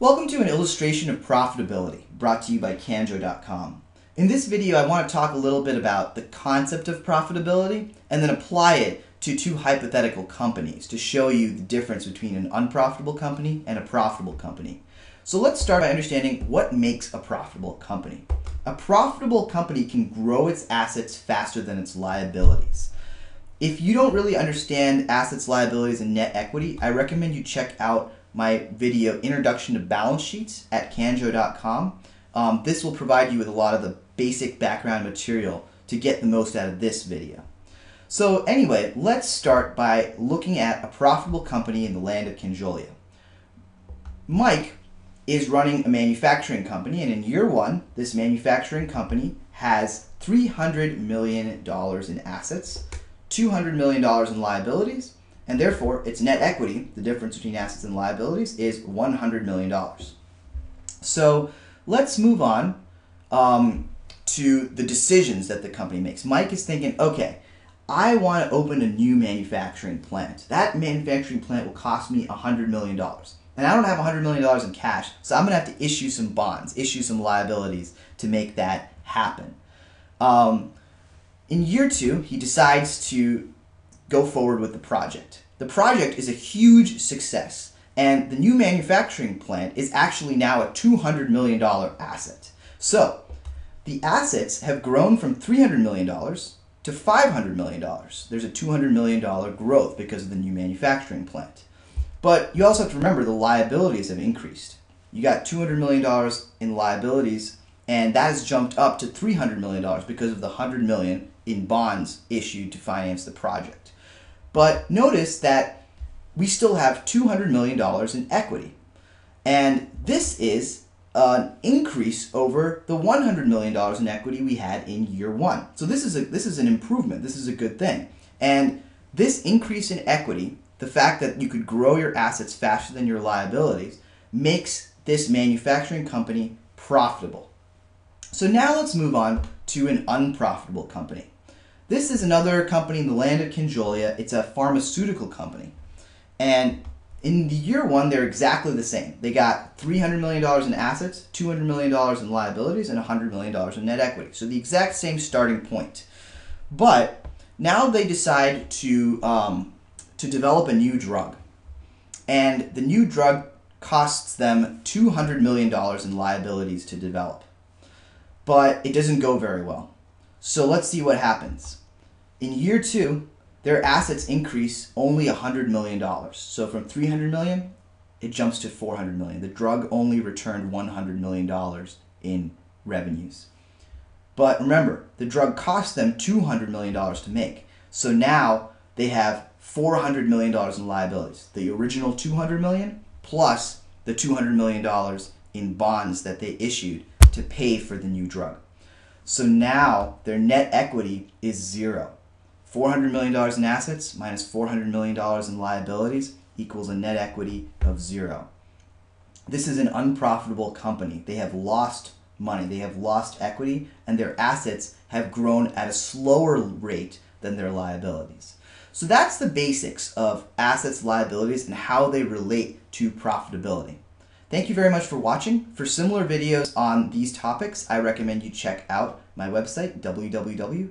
Welcome to an illustration of profitability brought to you by Canjo.com. In this video, I want to talk a little bit about the concept of profitability and then apply it to two hypothetical companies to show you the difference between an unprofitable company and a profitable company. So let's start by understanding what makes a profitable company. A profitable company can grow its assets faster than its liabilities. If you don't really understand assets, liabilities, and net equity, I recommend you check out my video Introduction to Balance Sheets at Canjo.com. This will provide you with a lot of the basic background material to get the most out of this video. So anyway, let's start by looking at a profitable company in the land of Canjolia. Mike is running a manufacturing company, and in year one, this manufacturing company has $300 million in assets, $200 million in liabilities, and therefore its net equity, the difference between assets and liabilities, is $100 million. So let's move on to the decisions that the company makes. Mike is thinking, okay, I want to open a new manufacturing plant. That manufacturing plant will cost me $100 million. And I don't have $100 million in cash, so I'm going to have to issue some bonds, issue some liabilities to make that happen. In year two, he decides to go forward with the project. The project is a huge success, and the new manufacturing plant is actually now a $200 million asset. So the assets have grown from $300 million to $500 million. There's a $200 million growth because of the new manufacturing plant. But you also have to remember the liabilities have increased. You got $200 million in liabilities, and that has jumped up to $300 million because of the $100 million in bonds issued to finance the project. But notice that we still have $200 million in equity. And this is an increase over the $100 million in equity we had in year one. So this is an improvement. This is a good thing. And this increase in equity, the fact that you could grow your assets faster than your liabilities, makes this manufacturing company profitable. So now let's move on to an unprofitable company. This is another company in the land of Canjolia. It's a pharmaceutical company. And in the year one, they're exactly the same. They got $300 million in assets, $200 million in liabilities, and $100 million in net equity. So the exact same starting point. But now they decide to develop a new drug. And the new drug costs them $200 million in liabilities to develop. But it doesn't go very well. So let's see what happens. In year two, their assets increase only $100 million. So from $300 million, it jumps to $400 million. The drug only returned $100 million in revenues. But remember, the drug cost them $200 million to make. So now they have $400 million in liabilities. The original $200 million plus the $200 million in bonds that they issued to pay for the new drug. So now their net equity is zero. $400 million in assets minus $400 million in liabilities equals a net equity of zero. This is an unprofitable company. They have lost money, they have lost equity, and their assets have grown at a slower rate than their liabilities. So that's the basics of assets, liabilities, and how they relate to profitability. Thank you very much for watching. For similar videos on these topics, I recommend you check out my website, www.canjo.com.